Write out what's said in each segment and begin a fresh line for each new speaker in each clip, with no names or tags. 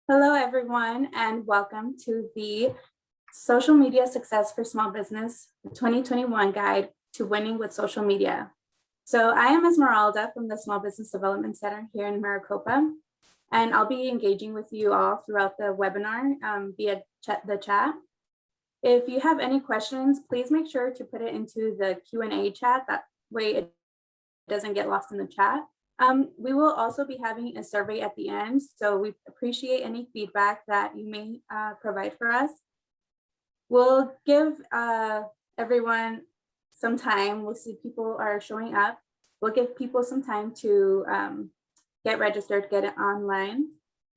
Hello, everyone, and welcome to the Social Media Success for Small Business 2021 Guide to Winning with Social Media. So I am Esmeralda from the Small Business Development Center here in Maricopa, and I'll be engaging with you all throughout the webinar via the chat. If you have any questions, please make sure to put it into the Q&A chat. That way it doesn't get lost in the chat. We will also be having a survey at the end, so we appreciate any feedback that you may provide for us. We'll give everyone some time. We'll see people are showing up. We'll give people some time to get registered, get it online.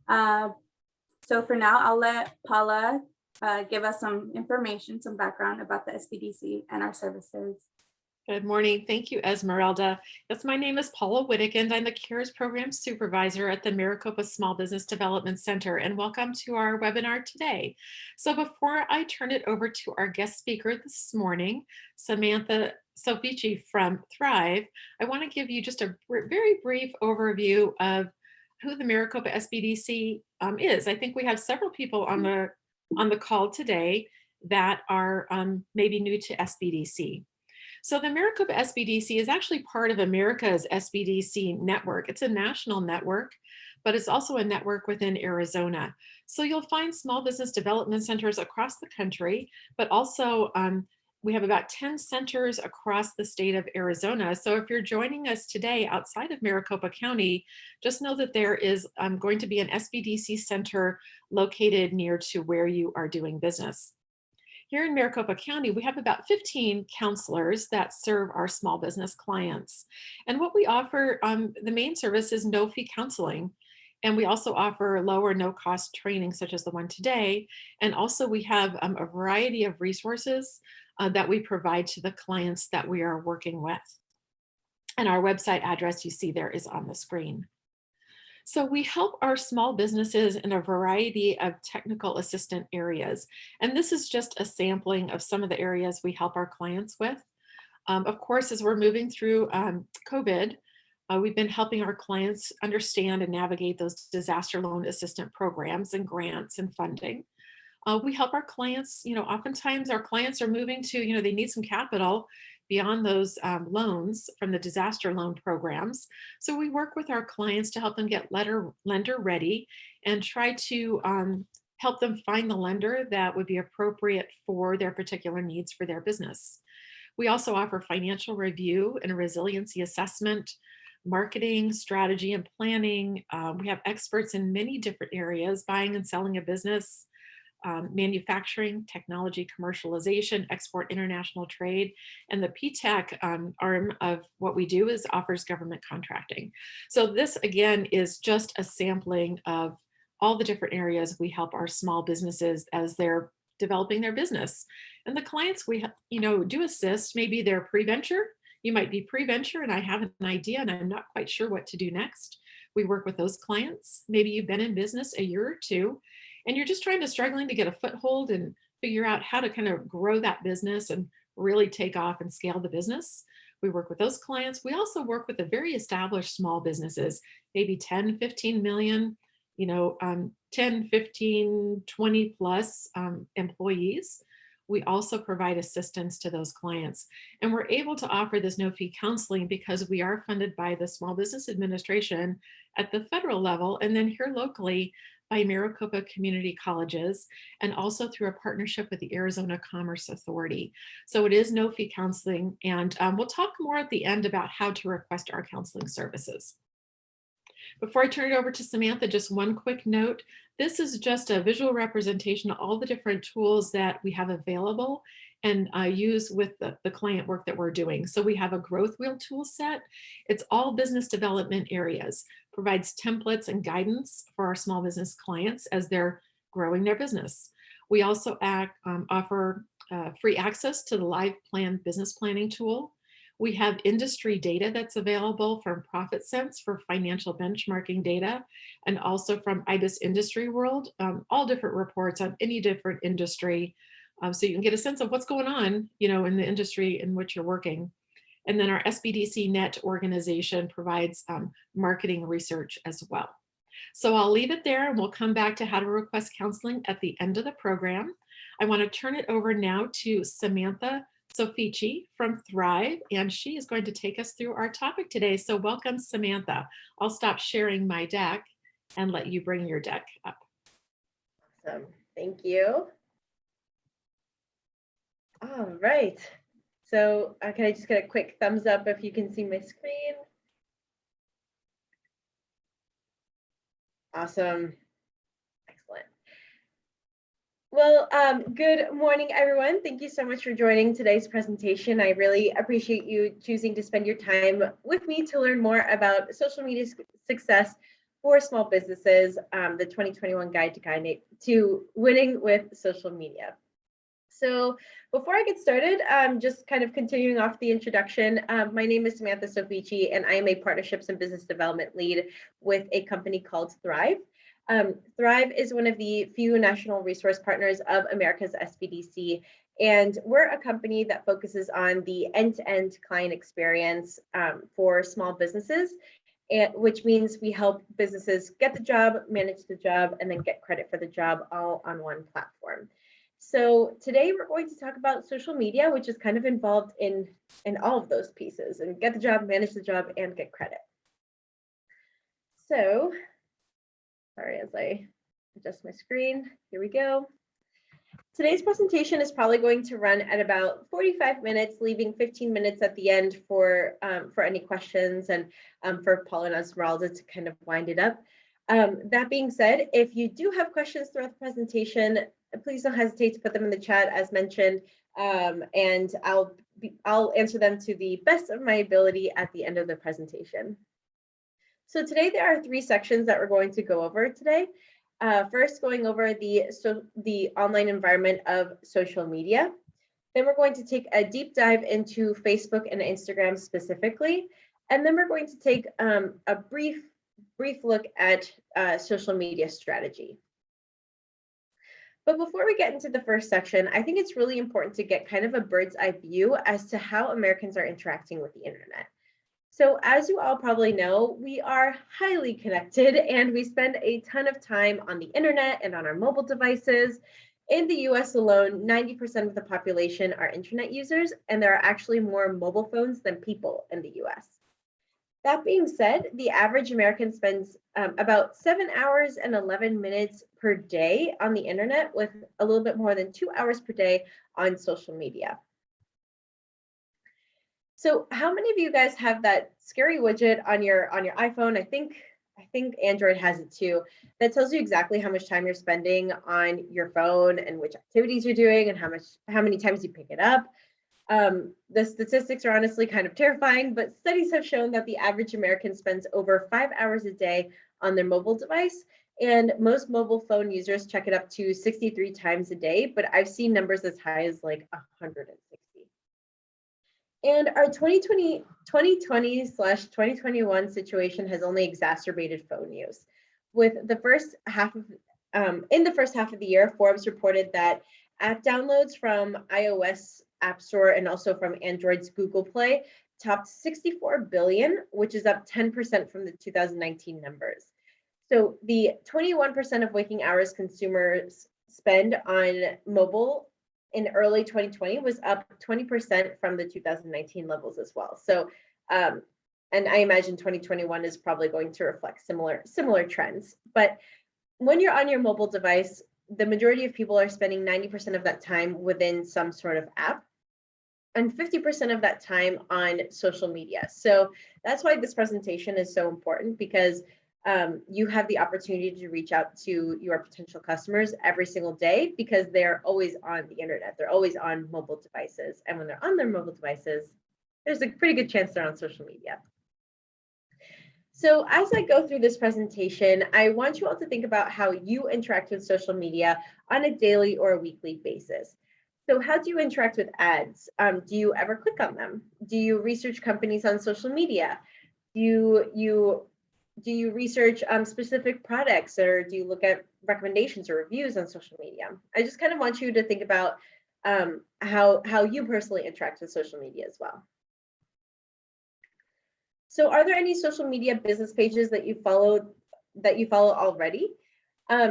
So for now, I'll let Paula give us some information, some background about the SBDC and our services.
Good morning. Thank you, Esmeralda. Yes, my name is Paula Whittigan. I'm the CARES Program Supervisor at the Maricopa Small Business Development Center, and welcome to our webinar today. So before I turn it over to our guest speaker this morning, Samantha Soffici from Thryv, I want to give you just a very brief overview of who the Maricopa SBDC is. I think we have several people on the call today that are maybe new to SBDC. So the Maricopa SBDC is actually part of America's SBDC network. It's a national network, but it's also a network within Arizona. So you'll find small business development centers across the country, but also we have about 10 centers across the state of Arizona. So if you're joining us today outside of Maricopa County, just know that there is going to be an SBDC center located near to where you are doing business. Here in Maricopa County, we have about 15 counselors that serve our small business clients. And what we offer, the main service is no-fee counseling. And we also offer low or no-cost training, such as the one today. And also we have a variety of resources that we provide to the clients that we are working with. And our website address you see there is on the screen. So we help our small businesses in a variety of technical assistant areas. And this is just a sampling of some of the areas we help our clients with. Of course, as we're moving through COVID, we've been helping our clients understand and navigate those disaster loan assistant programs and grants and funding. We help our clients, oftentimes our clients are moving to, they need some capital beyond those loans from the disaster loan programs. So we work with our clients to help them get lender ready and try to help them find the lender that would be appropriate for their particular needs for their business. We also offer financial review and resiliency assessment, marketing, strategy, and planning. We have experts in many different areas, buying and selling a business, manufacturing, technology, commercialization, export, international trade, and the PTAC arm of what we do is offers government contracting. So this again is just a sampling of all the different areas we help our small businesses as they're developing their business. And the clients we do assist, maybe they're pre-venture. You might be pre-venture and I have an idea and I'm not quite sure what to do next. We work with those clients. Maybe you've been in business a year or two and you're just struggling to get a foothold and figure out how to kind of grow that business and really take off and scale the business. We work with those clients. We also work with the very established small businesses, maybe 10, 15 million, 10, 15, 20 plus employees. We also provide assistance to those clients. And we're able to offer this no-fee counseling because we are funded by the Small Business Administration at the federal level, and then here locally by Maricopa Community Colleges, and also through a partnership with the Arizona Commerce Authority. So it is no-fee counseling, and we'll talk more at the end about how to request our counseling services. Before I turn it over to Samantha, just one quick note. This is just a visual representation of all the different tools that we have available and use with the client work that we're doing. So we have a growth wheel tool set. It's all business development areas, provides templates and guidance for our small business clients as they're growing their business. We also offer free access to the Live Plan business planning tool. We have industry data that's available from ProfitSense for financial benchmarking data, and also from IBIS Industry World, all different reports on any different industry. So you can get a sense of what's going on, in the industry in which you're working. And then our SBDC Net organization provides marketing research as well. So I'll leave it there and we'll come back to how to request counseling at the end of the program. I want to turn it over now to Samantha Soffici from Thryv, and she is going to take us through our topic today. So welcome, Samantha. I'll stop sharing my deck and let you bring your deck up.
Awesome. Thank you. All right. So can I just get a quick thumbs up if you can see my screen? Awesome. Excellent. Well, good morning, everyone. Thank you so much for joining today's presentation. I really appreciate you choosing to spend your time with me to learn more about social media success for small businesses, the 2021 Guide to Winning with Social Media. So before I get started, just kind of continuing off the introduction, my name is Samantha Soffici, and I am a partnerships and business development lead with a company called Thryv. Thryv is one of the few national resource partners of America's SBDC, and we're a company that focuses on the end-to-end client experience for small businesses, which means we help businesses get the job, manage the job, and then get credit for the job all on one platform. So today we're going to talk about social media, which is kind of involved in all of those pieces, and get the job, manage the job, and get credit. So, sorry, as I adjust my screen, here we go. Today's presentation is probably going to run at about 45 minutes, leaving 15 minutes at the end for any questions and for Paula and Esmeralda to kind of wind it up. That being said, if you do have questions throughout the presentation, please don't hesitate to put them in the chat as mentioned, and I'll answer them to the best of my ability at the end of the presentation. So today there are 3 sections that we're going to go over today. First, going over the online environment of social media. Then we're going to take a deep dive into Facebook and Instagram specifically, and then we're going to take a brief look at social media strategy. But before we get into the first section, I think it's really important to get kind of a bird's eye view as to how Americans are interacting with the internet. So as you all probably know, we are highly connected and we spend a ton of time on the internet and on our mobile devices. In the US alone, 90% of the population are internet users, and there are actually more mobile phones than people in the US. That being said, the average American spends about 7 hours and 11 minutes per day on the internet, with a little bit more than 2 hours per day on social media. So how many of you guys have that scary widget on your iPhone? I think Android has it too, that tells you exactly how much time you're spending on your phone and which activities you're doing and how many times you pick it up. The statistics are honestly kind of terrifying, but studies have shown that the average American spends over 5 hours a day on their mobile device, and most mobile phone users check it up to 63 times a day, but I've seen numbers as high as like 160. And our 2020/2021 situation has only exacerbated phone use. With the first half of in the first half of the year, Forbes reported that app downloads from iOS App Store and also from Android's Google Play topped 64 billion, which is up 10% from the 2019 numbers. So the 21% of waking hours consumers spend on mobile in early 2020 was up 20% from the 2019 levels as well. So, and I imagine 2021 is probably going to reflect similar trends. But when you're on your mobile device, the majority of people are spending 90% of that time within some sort of app, and 50% of that time on social media. So that's why this presentation is so important, because you have the opportunity to reach out to your potential customers every single day, because they're always on the internet. They're always on mobile devices. And when they're on their mobile devices, there's a pretty good chance they're on social media. So as I go through this presentation, I want you all to think about how you interact with social media on a daily or a weekly basis. So how do you interact with ads? Do you ever click on them? Do you research companies on social media? Do you research specific products, or do you look at recommendations or reviews on social media? I just kind of want you to think about how you personally interact with social media as well. So are there any social media business pages that you follow that you follow already.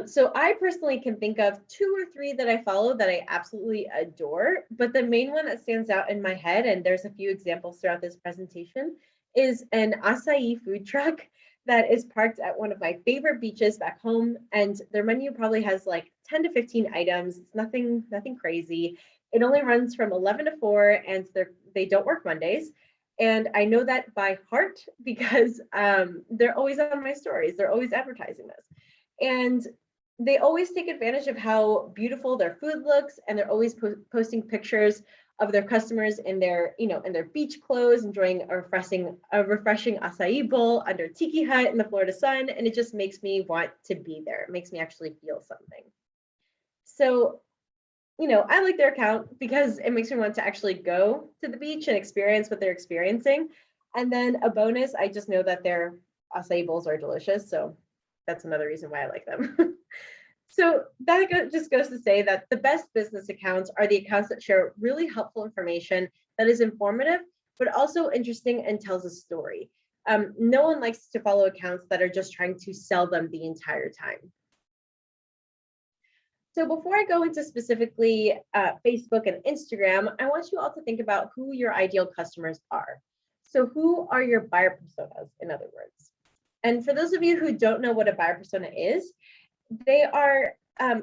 So I personally can think of 2 or 3 that I follow that I absolutely adore, but the main one that stands out in my head, and there's a few examples throughout this presentation, is an acai food truck that is parked at one of my favorite beaches back home. And their menu probably has like 10 to 15 items. It's nothing crazy. It only runs from 11 to 4, and they don't work Mondays. And I know that by heart because they're always on my stories. They're always advertising this. And they always take advantage of how beautiful their food looks, and they're always posting pictures of their customers in their, in their beach clothes, enjoying a refreshing acai bowl under tiki hut in the Florida sun, and it just makes me want to be there. It makes me actually feel something. So, I like their account because it makes me want to actually go to the beach and experience what they're experiencing. And then a bonus, I just know that their acai bowls are delicious, so that's another reason why I like them. So that just goes to say that the best business accounts are the accounts that share really helpful information that is informative, but also interesting and tells a story. No one likes to follow accounts that are just trying to sell them the entire time. So before I go into specifically Facebook and Instagram, I want you all to think about who your ideal customers are. So who are your buyer personas, in other words? And for those of you who don't know what a buyer persona is, they are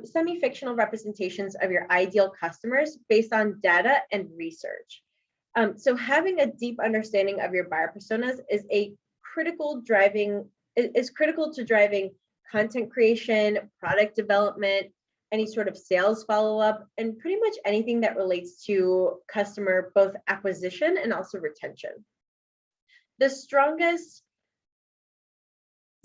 semi-fictional representations of your ideal customers based on data and research. So having a deep understanding of your buyer personas is critical to driving content creation, product development, any sort of sales follow-up, and pretty much anything that relates to customer both acquisition and also retention. The strongest,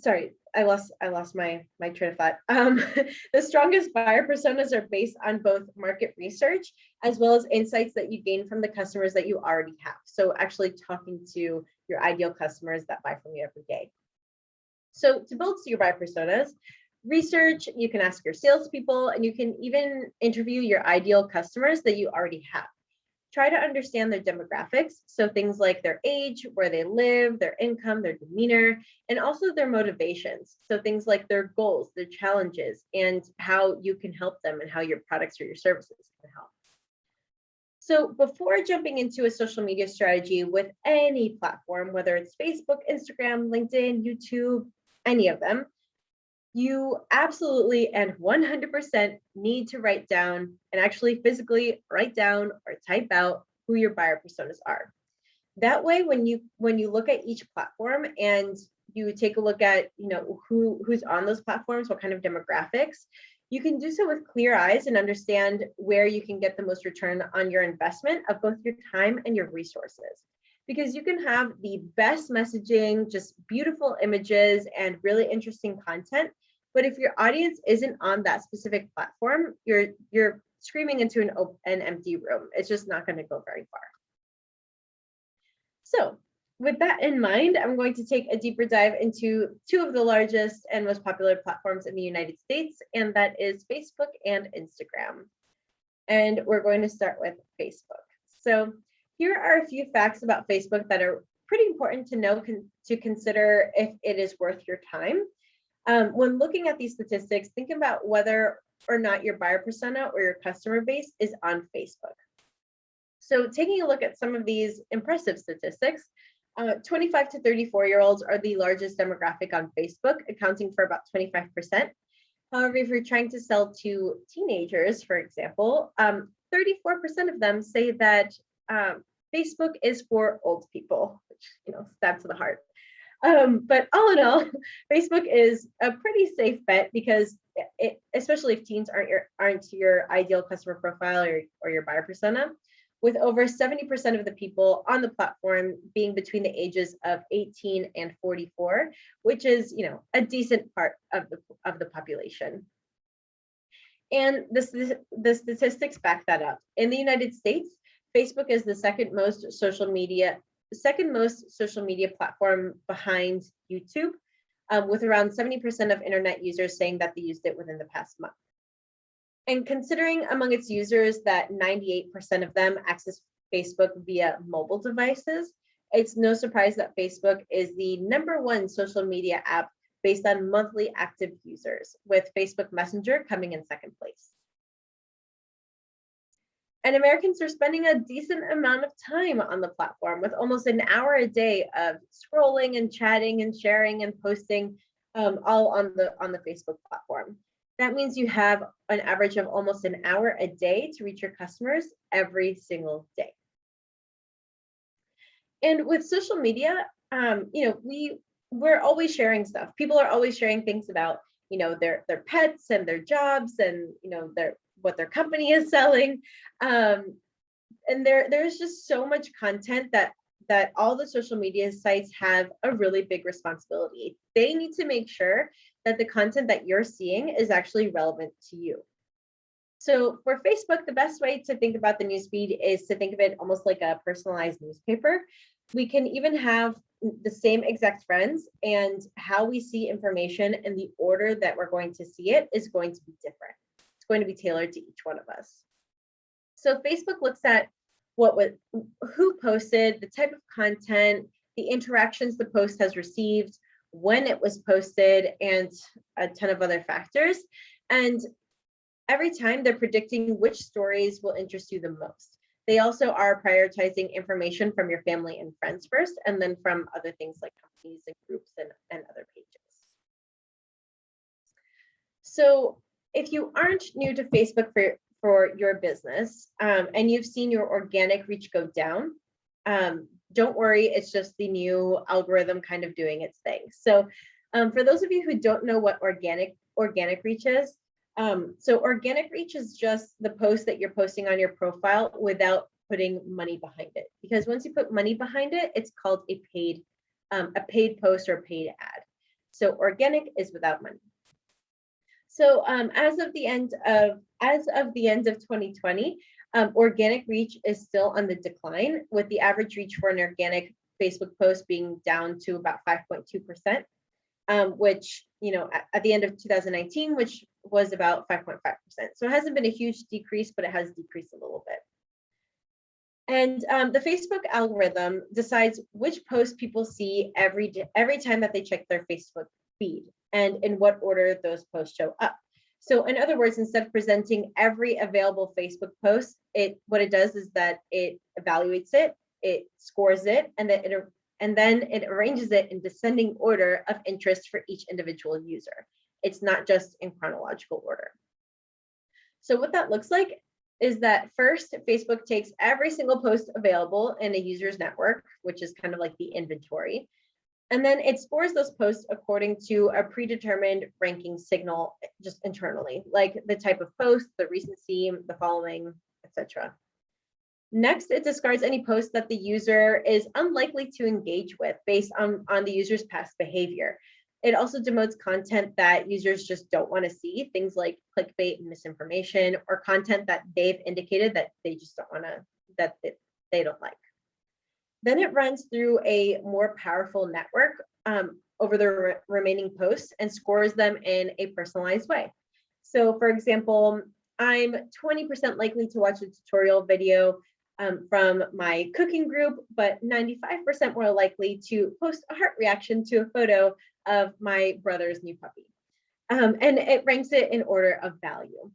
sorry, I lost my train of thought. The strongest buyer personas are based on both market research as well as insights that you gain from the customers that you already have. So actually talking to your ideal customers that buy from you every day. So to build your buyer personas, research, you can ask your salespeople, and you can even interview your ideal customers that you already have. Try to understand their demographics, so things like their age, where they live, their income, their demeanor, and also their motivations. So things like their goals, their challenges, and how you can help them and how your products or your services can help. So before jumping into a social media strategy with any platform, whether it's Facebook, Instagram, LinkedIn, YouTube, any of them, you absolutely and 100% need to write down and actually physically write down or type out who your buyer personas are. That way, when you look at each platform and you take a look at who's on those platforms, what kind of demographics, you can do so with clear eyes and understand where you can get the most return on your investment of both your time and your resources. Because you can have the best messaging, just beautiful images and really interesting content. But if your audience isn't on that specific platform, you're screaming into an empty room. It's just not going to go very far. So with that in mind, I'm going to take a deeper dive into 2 of the largest and most popular platforms in the United States, and that is Facebook and Instagram. And we're going to start with Facebook. So here are a few facts about Facebook that are pretty important to know to consider if it is worth your time. When looking at these statistics, think about whether or not your buyer persona or your customer base is on Facebook. So taking a look at some of these impressive statistics, 25 to 34-year-olds are the largest demographic on Facebook, accounting for about 25%. However, if you're trying to sell to teenagers, for example, 34% of them say that Facebook is for old people, which, stab to the heart. But all in all, Facebook is a pretty safe bet because especially if teens aren't your ideal customer profile or your buyer persona, with over 70% of the people on the platform being between the ages of 18 and 44, which is, a decent part of the population. And the statistics back that up. In the United States, Facebook is the second most social media platform behind YouTube, with around 70% of internet users saying that they used it within the past month. And considering among its users that 98% of them access Facebook via mobile devices, it's no surprise that Facebook is the #1 social media app based on monthly active users, with Facebook Messenger coming in second place. And Americans are spending a decent amount of time on the platform, with almost an hour a day of scrolling and chatting and sharing and posting, all on the Facebook platform. That means you have an average of almost an hour a day to reach your customers every single day. And with social media, we're always sharing stuff. People are always sharing things about, their pets and their jobs and, what their company is selling. And there's just so much content that all the social media sites have a really big responsibility. They need to make sure that the content that you're seeing is actually relevant to you. So for Facebook, the best way to think about the newsfeed is to think of it almost like a personalized newspaper. We can even have the same exact friends, and how we see information and the order that we're going to see it is going to be different. It's going to be tailored to each one of us. So Facebook looks at who posted, the type of content, the interactions the post has received, when it was posted, and a ton of other factors. And every time they're predicting which stories will interest you the most. They also are prioritizing information from your family and friends first, and then from other things like companies and groups and other pages. So if you aren't new to Facebook for your business, and you've seen your organic reach go down, don't worry, it's just the new algorithm kind of doing its thing. So for those of you who don't know what organic reach is, so organic reach is just the post that you're posting on your profile without putting money behind it. Because once you put money behind it, it's called a paid post or paid ad. So organic is without money. So as of the end of 2020, organic reach is still on the decline, with the average reach for an organic Facebook post being down to about 5.2%. Which, at the end of 2019, which was about 5.5%. So it hasn't been a huge decrease, but it has decreased a little bit. And the Facebook algorithm decides which posts people see every time that they check their Facebook feed, and in what order those posts show up. So in other words, instead of presenting every available Facebook post, what it does is that it evaluates it, it scores it, and then it arranges it in descending order of interest for each individual user. It's not just in chronological order. So what that looks like is that first, Facebook takes every single post available in a user's network, which is kind of like the inventory. And then it scores those posts according to a predetermined ranking signal just internally, like the type of post, the recency, the following, etc. Next, it discards any post that the user is unlikely to engage with based on the user's past behavior. It also demotes content that users just don't want to see, things like clickbait and misinformation, or content that they've indicated that they just don't want to, that they don't like. Then it runs through a more powerful network over the remaining posts and scores them in a personalized way. So for example, I'm 20% likely to watch a tutorial video from my cooking group, but 95% more likely to post a heart reaction to a photo of my brother's new puppy. And it ranks it in order of value.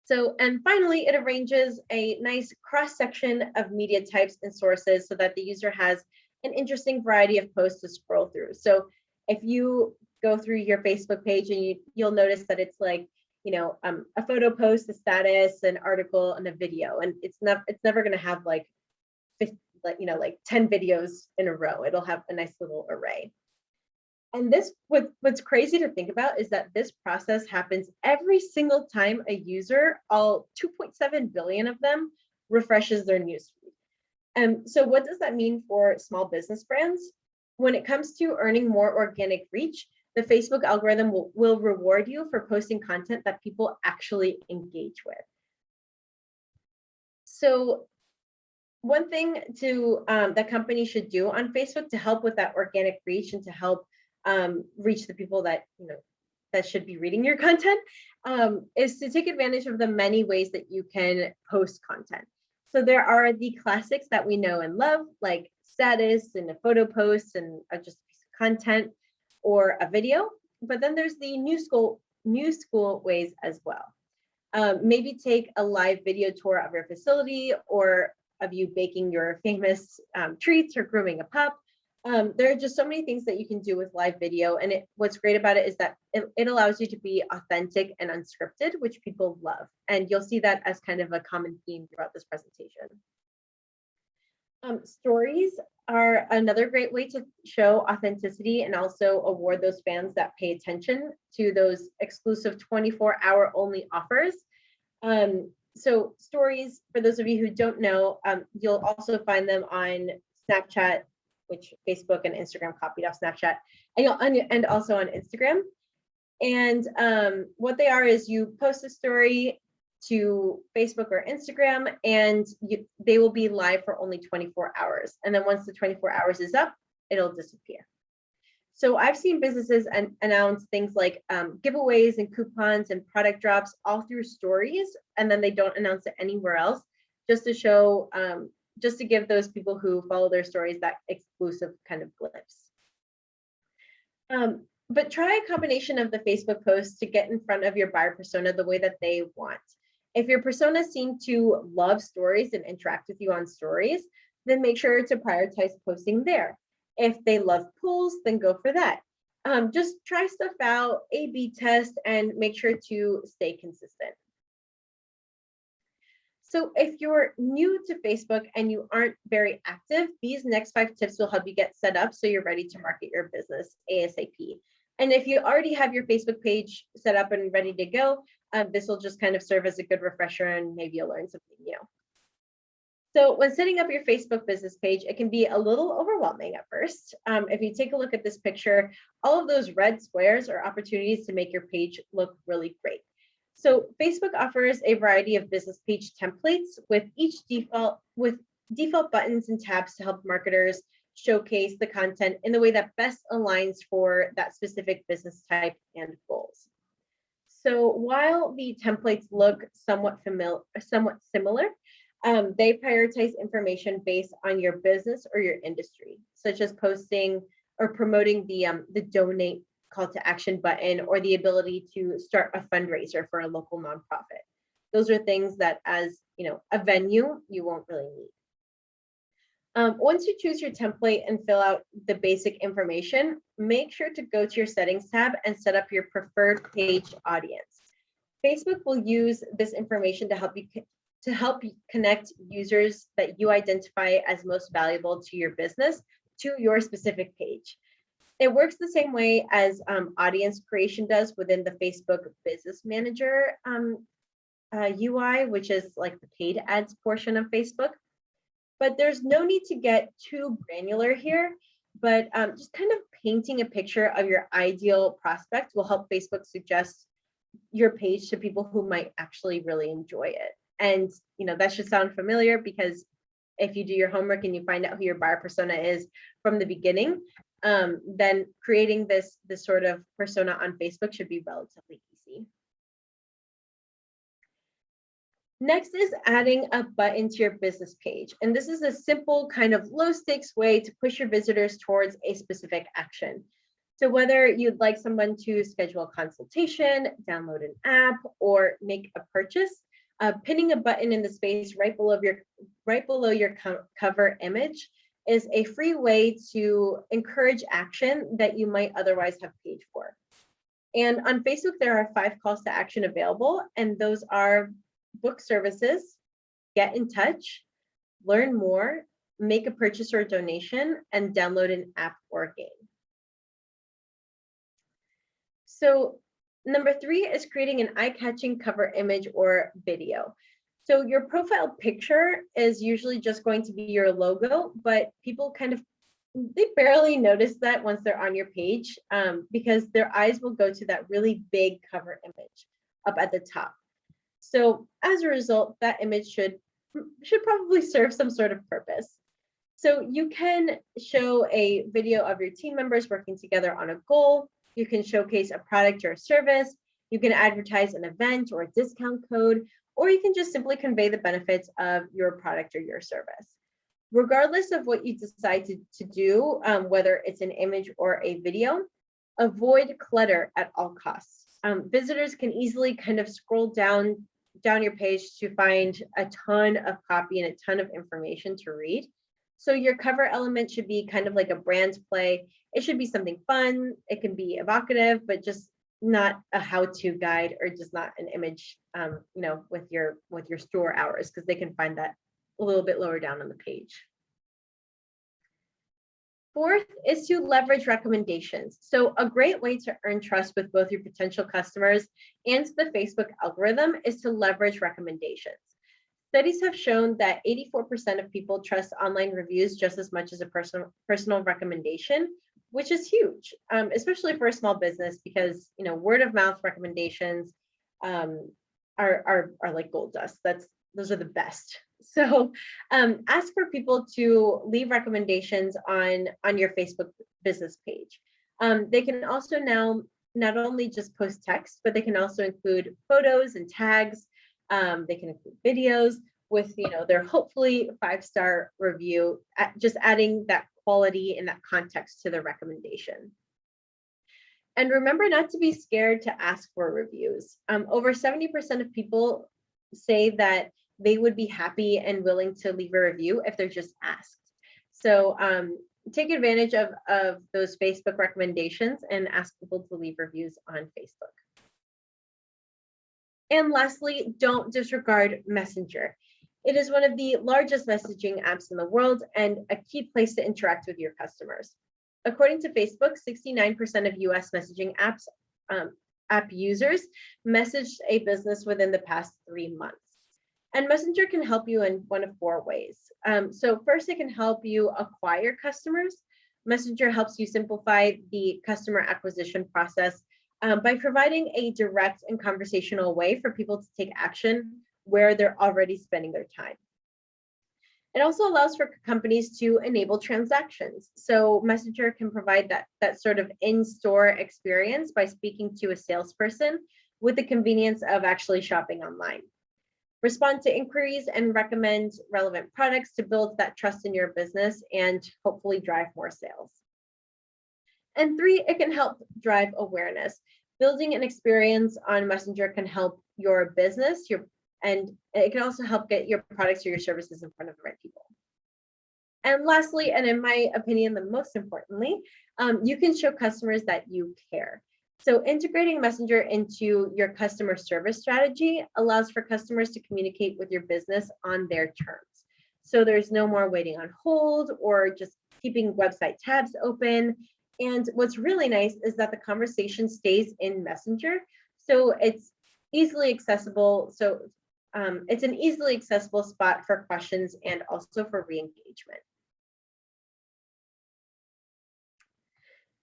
So, and finally, it arranges a nice cross-section of media types and sources so that the user has an interesting variety of posts to scroll through. So if you go through your Facebook page, and you'll notice that it's like, a photo post, a status, an article, and a video, and it's never going to have like 10 videos in a row. It'll have a nice little array. And what's crazy to think about is that this process happens every single time a user, all 2.7 billion of them, refreshes their newsfeed. So what does that mean for small business brands? When it comes to earning more organic reach, the Facebook algorithm will reward you for posting content that people actually engage with. So one thing that companies should do on Facebook to help with that organic reach and to help reach the people that that should be reading your content is to take advantage of the many ways that you can post content. So there are the classics that we know and love, like status and a photo post and just a piece of content. or a video, but then there's the new school ways as well. Maybe take a live video tour of your facility, or of you baking your famous treats or grooming a pup. There are just so many things that you can do with live video, and what's great about it is that it allows you to be authentic and unscripted, which people love, and you'll see that as kind of a common theme throughout this presentation. Stories are another great way to show authenticity and also award those fans that pay attention to those exclusive 24-hour only offers. So stories, for those of you who don't know, you'll also find them on Snapchat, which Facebook and Instagram copied off Snapchat, and also on Instagram. And what they are is you post a story to Facebook or Instagram, and they will be live for only 24 hours. And then once the 24 hours is up, it'll disappear. So I've seen businesses announce things like giveaways and coupons and product drops all through stories, and then they don't announce it anywhere else, just to show, just to give those people who follow their stories that exclusive kind of glimpse. But try a combination of the Facebook posts to get in front of your buyer persona the way that they want. If your personas seem to love stories and interact with you on stories, then make sure to prioritize posting there. If they love polls, then go for that. Just try stuff out, A/B test, and make sure to stay consistent. So if you're new to Facebook and you aren't very active, these next 5 tips will help you get set up so you're ready to market your business ASAP. And if you already have your Facebook page set up and ready to go, this will just kind of serve as a good refresher, and maybe you'll learn something new. So when setting up your Facebook business page, it can be a little overwhelming at first. If you take a look at this picture, all of those red squares are opportunities to make your page look really great. So Facebook offers a variety of business page templates with default buttons and tabs to help marketers showcase the content in the way that best aligns for that specific business type and goals. So while the templates look somewhat similar, they prioritize information based on your business or your industry, such as posting or promoting the donate call to action button, or the ability to start a fundraiser for a local nonprofit. Those are things that, as a venue, you won't really need. Once you choose your template and fill out the basic information, make sure to go to your settings tab and set up your preferred page audience. Facebook will use this information to help you connect users that you identify as most valuable to your business to your specific page. It works the same way as audience creation does within the Facebook Business Manager UI, which is like the paid ads portion of Facebook. But there's no need to get too granular here, but just kind of painting a picture of your ideal prospect will help Facebook suggest your page to people who might actually really enjoy it. And that should sound familiar, because if you do your homework and you find out who your buyer persona is from the beginning, then creating this sort of persona on Facebook should be relatively easy. Next is adding a button to your business page. And this is a simple kind of low stakes way to push your visitors towards a specific action. So whether you'd like someone to schedule a consultation, download an app, or make a purchase, pinning a button in the space right below your cover image is a free way to encourage action that you might otherwise have paid for. And on Facebook, there are 5 calls to action available, and those are book services, get in touch, learn more, make a purchase or a donation, and download an app or a game. So number 3 is creating an eye-catching cover image or video. So your profile picture is usually just going to be your logo, but people they barely notice that once they're on your page, because their eyes will go to that really big cover image up at the top. So as a result, that image should probably serve some sort of purpose. So you can show a video of your team members working together on a goal. You can showcase a product or a service. You can advertise an event or a discount code, or you can just simply convey the benefits of your product or your service. Regardless of what you decide to do, whether it's an image or a video, Avoid clutter at all costs. Visitors can easily kind of scroll down your page to find a ton of copy and a ton of information to read. So your cover element should be kind of like a brand play. It should be something fun. It can be evocative, but just not a how-to guide or just not an image, with your store hours, because they can find that a little bit lower down on the page. Fourth is to leverage recommendations. So a great way to earn trust with both your potential customers and the Facebook algorithm is to leverage recommendations. Studies have shown that 84% of people trust online reviews just as much as a personal recommendation, which is huge, especially for a small business, because word of mouth recommendations are like gold dust. Those are the best. So ask for people to leave recommendations on your Facebook business page. They can also now not only just post text, but they can also include photos and tags. They can include videos with their hopefully 5-star review, just adding that quality and that context to the recommendation. And remember not to be scared to ask for reviews. Over 70% of people say that they would be happy and willing to leave a review if they're just asked. So take advantage of those Facebook recommendations and ask people to leave reviews on Facebook. And lastly, don't disregard Messenger. It is one of the largest messaging apps in the world and a key place to interact with your customers. According to Facebook, 69% of US messaging app users messaged a business within the past 3 months. And Messenger can help you in one of 4 ways. So first, it can help you acquire customers. Messenger helps you simplify the customer acquisition process by providing a direct and conversational way for people to take action where they're already spending their time. It also allows for companies to enable transactions. So Messenger can provide that sort of in-store experience by speaking to a salesperson with the convenience of actually shopping online. Respond to inquiries and recommend relevant products to build that trust in your business and hopefully drive more sales. And 3, it can help drive awareness. Building an experience on Messenger can help your business, and it can also help get your products or your services in front of the right people. And lastly, and in my opinion, the most importantly, you can show customers that you care. So integrating Messenger into your customer service strategy allows for customers to communicate with your business on their terms. So there's no more waiting on hold or just keeping website tabs open. And what's really nice is that the conversation stays in Messenger. So it's easily accessible. So it's an easily accessible spot for questions and also for re-engagement.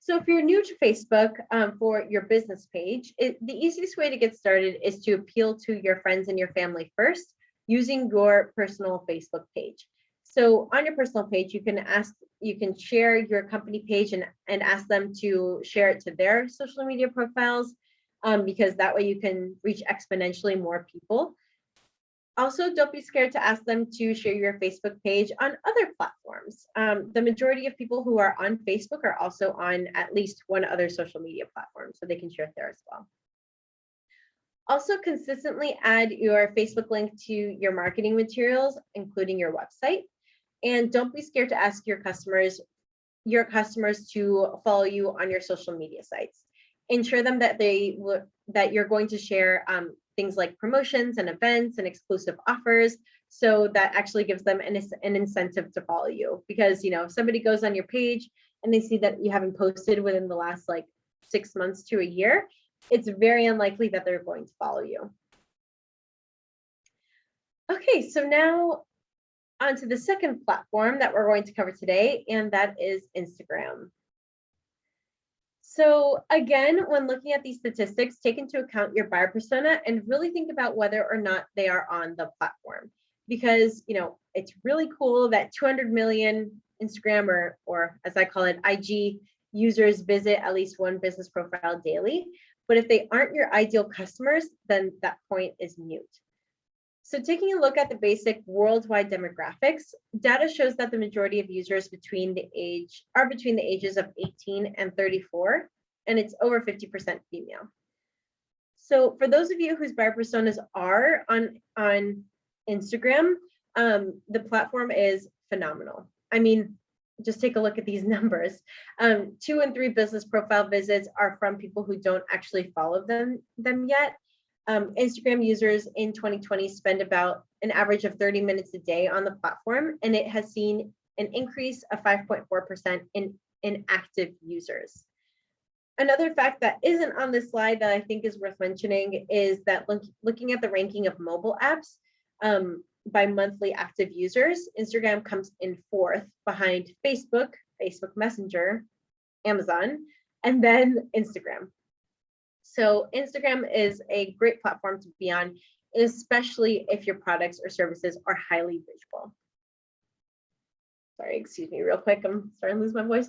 So if you're new to Facebook for your business page, the easiest way to get started is to appeal to your friends and your family first using your personal Facebook page. So on your personal page, you can share your company page and ask them to share it to their social media profiles, because that way you can reach exponentially more people. Also, don't be scared to ask them to share your Facebook page on other platforms. The majority of people who are on Facebook are also on at least one other social media platform, so they can share it there as well. Also, consistently add your Facebook link to your marketing materials, including your website. And don't be scared to ask your customers to follow you on your social media sites. Ensure them that you're going to share things like promotions and events and exclusive offers. So that actually gives them an incentive to follow you, because if somebody goes on your page and they see that you haven't posted within the last 6 months to a year, it's very unlikely that they're going to follow you. Okay, so now on to the second platform that we're going to cover today, and that is Instagram. So again, when looking at these statistics, take into account your buyer persona and really think about whether or not they are on the platform. Because it's really cool that 200 million Instagram or as I call it, IG users visit at least one business profile daily. But if they aren't your ideal customers, then that point is mute. So taking a look at the basic worldwide demographics, data shows that the majority of users between the ages of 18 and 34, and it's over 50% female. So for those of you whose buyer personas are on Instagram, the platform is phenomenal. I mean, just take a look at these numbers. 2 and 3 business profile visits are from people who don't actually follow them yet. Instagram users in 2020 spend about an average of 30 minutes a day on the platform, and it has seen an increase of 5.4% in active users. Another fact that isn't on this slide that I think is worth mentioning is that looking at the ranking of mobile apps by monthly active users, Instagram comes in 4th behind Facebook, Facebook Messenger, Amazon, and then Instagram. So Instagram is a great platform to be on, especially if your products or services are highly visual. Sorry, excuse me real quick, I'm starting to lose my voice.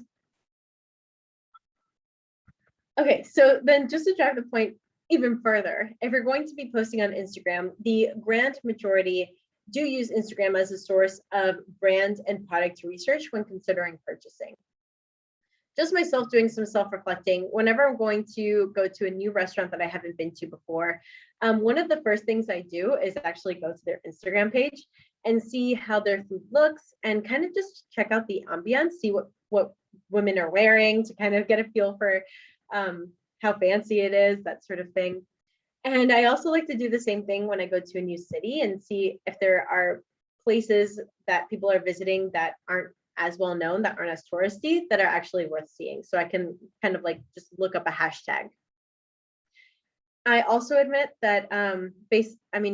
Okay, so then just to drive the point even further, if you're going to be posting on Instagram, the grand majority do use Instagram as a source of brand and product research when considering purchasing. Just myself doing some self-reflecting, whenever I'm going to go to a new restaurant that I haven't been to before, one of the first things I do is actually go to their Instagram page and see how their food looks and kind of just check out the ambiance, see what women are wearing to kind of get a feel for how fancy it is, that sort of thing. And I also like to do the same thing when I go to a new city and see if there are places that people are visiting that aren't as well known, that aren't as touristy, that are actually worth seeing. So I can kind of like just look up a hashtag. I also admit that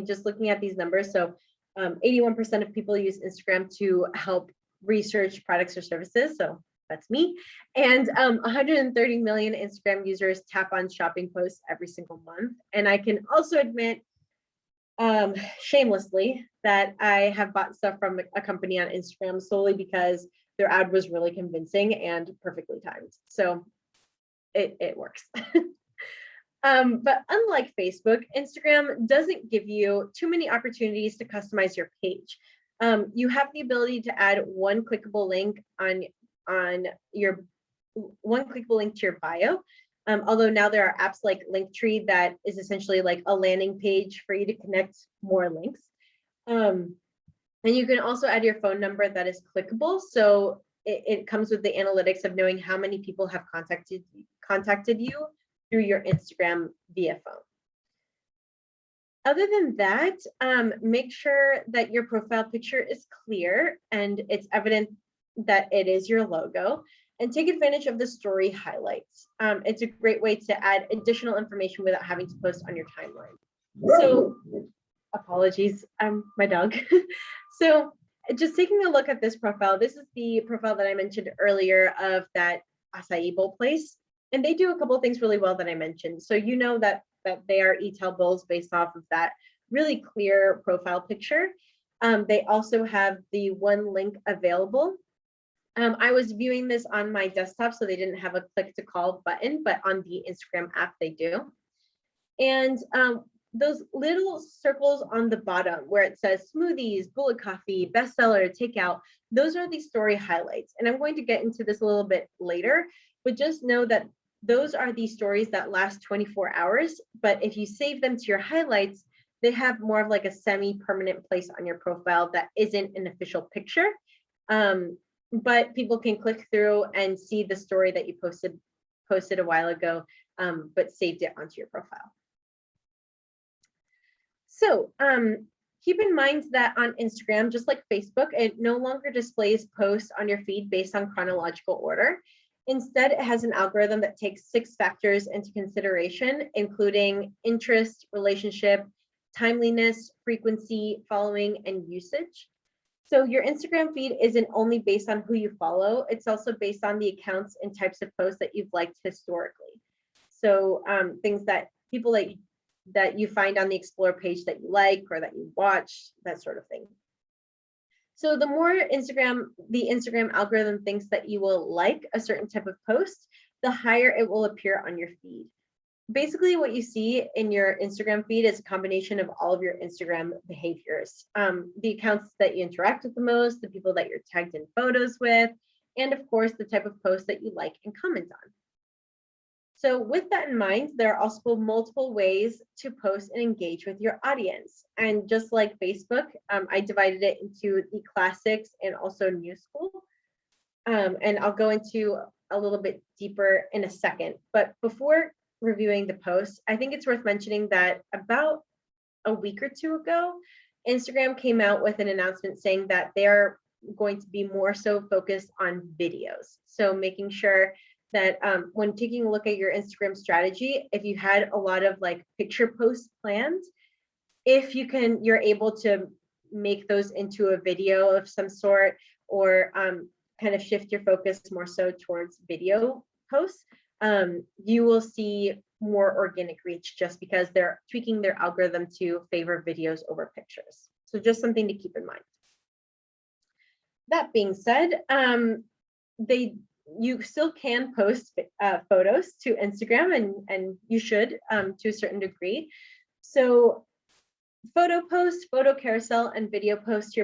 just looking at these numbers, so 81% of people use Instagram to help research products or services. So that's me. And 130 million Instagram users tap on shopping posts every single month. And I can also admit shamelessly that I have bought stuff from a company on Instagram solely because their ad was really convincing and perfectly timed. So it works. But unlike Facebook, Instagram doesn't give you too many opportunities to customize your page. You have the ability to add one clickable link to your bio. Although now there are apps like Linktree that is essentially like a landing page for you to connect more links. And you can also add your phone number that is clickable. So it comes with the analytics of knowing how many people have contacted you through your Instagram via phone. Other than that, make sure that your profile picture is clear and it's evident that it is your logo, and take advantage of the story highlights. It's a great way to add additional information without having to post on your timeline. So, apologies, my dog. So just taking a look at this profile, this is the profile that I mentioned earlier of that acai bowl place. And they do a couple of things really well that I mentioned. So you know that they are e-tail bowls based off of that really clear profile picture. They also have the one link available. I was viewing this on my desktop, so they didn't have a click to call button, but on the Instagram app they do. And those little circles on the bottom where it says smoothies, bullet coffee, bestseller, takeout, those are the story highlights. And I'm going to get into this a little bit later, but just know that those are the stories that last 24 hours. But if you save them to your highlights, they have more of like a semi-permanent place on your profile that isn't an official picture. But people can click through and see the story that you posted a while ago, but saved it onto your profile. So keep in mind that on Instagram, just like Facebook, it no longer displays posts on your feed based on chronological order. Instead, it has an algorithm that takes 6 factors into consideration, including interest, relationship, timeliness, frequency, following, and usage. So your Instagram feed isn't only based on who you follow, it's also based on the accounts and types of posts that you've liked historically. So things that people that you find on the Explore page that you like or that you watch, that sort of thing. So the more the Instagram algorithm thinks that you will like a certain type of post, the higher it will appear on your feed. Basically, what you see in your Instagram feed is a combination of all of your Instagram behaviors. The accounts that you interact with the most, the people that you're tagged in photos with, and of course, the type of post that you like and comment on. So with that in mind, there are also multiple ways to post and engage with your audience. And just like Facebook, I divided it into the classics and also new school. And I'll go into a little bit deeper in a second. But before reviewing the post, I think it's worth mentioning that about a week or two ago, Instagram came out with an announcement saying that they're going to be more so focused on videos. So making sure that when taking a look at your Instagram strategy, if you had a lot of like picture posts planned, if you're able to make those into a video of some sort, or kind of shift your focus more so towards video posts, you will see more organic reach just because they're tweaking their algorithm to favor videos over pictures. So just something to keep in mind. That being said, you still can post photos to Instagram, and you should to a certain degree. So photo post, photo carousel, and video post,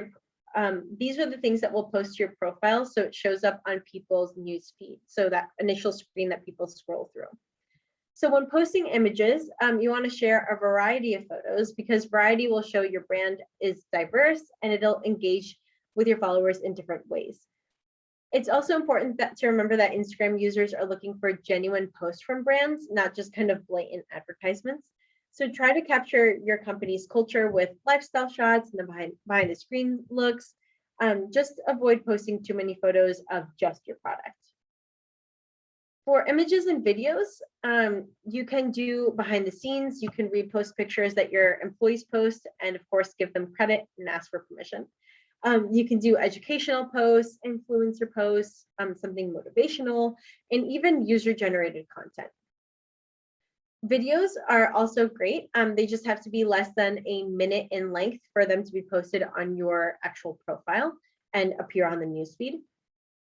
these are the things that will post to your profile so it shows up on people's news feed, so that initial screen that people scroll through. So when posting images, you want to share a variety of photos because variety will show your brand is diverse and it'll engage with your followers in different ways. It's also important to remember that Instagram users are looking for genuine posts from brands, not just kind of blatant advertisements. So try to capture your company's culture with lifestyle shots and the behind the screen looks. Just avoid posting too many photos of just your product. For images and videos, you can do behind the scenes. You can repost pictures that your employees post and of course give them credit and ask for permission. You can do educational posts, influencer posts, something motivational, and even user-generated content. Videos are also great. They just have to be less than a minute in length for them to be posted on your actual profile and appear on the newsfeed.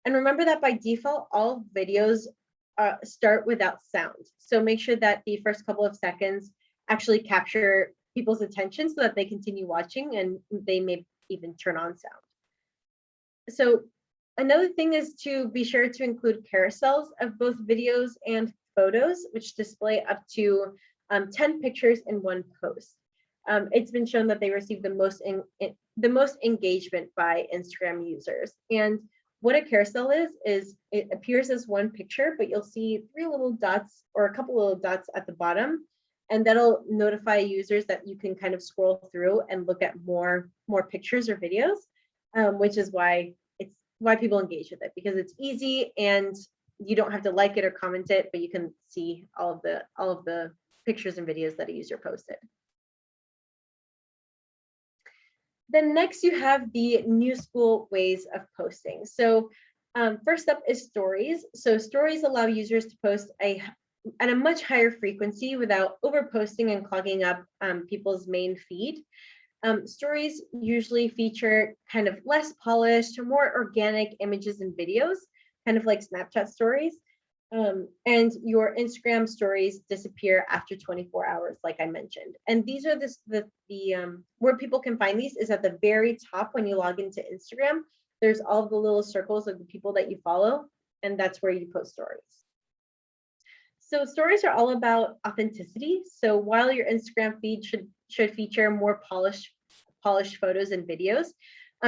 And remember that by default, all videos start without sound. So make sure that the first couple of seconds actually capture people's attention so that they continue watching and they may even turn on sound. So another thing is to be sure to include carousels of both videos and photos, which display up to 10 pictures in one post. It's been shown that they receive the most engagement by Instagram users. And what a carousel is it appears as one picture, but you'll see three little dots or a couple little dots at the bottom, and that'll notify users that you can kind of scroll through and look at more pictures or videos, which is why people engage with it, because it's easy and you don't have to like it or comment it, but you can see all of the pictures and videos that a user posted. Then next you have the new school ways of posting. So first up is stories. So stories allow users to post at a much higher frequency without overposting and clogging up people's main feed. Stories usually feature kind of less polished or more organic images and videos, kind of like Snapchat stories. And your Instagram stories disappear after 24 hours, like I mentioned. And these are where people can find these is at the very top when you log into Instagram. There's all the little circles of the people that you follow, and that's where you post stories. So stories are all about authenticity. So while your Instagram feed should feature more polished photos and videos,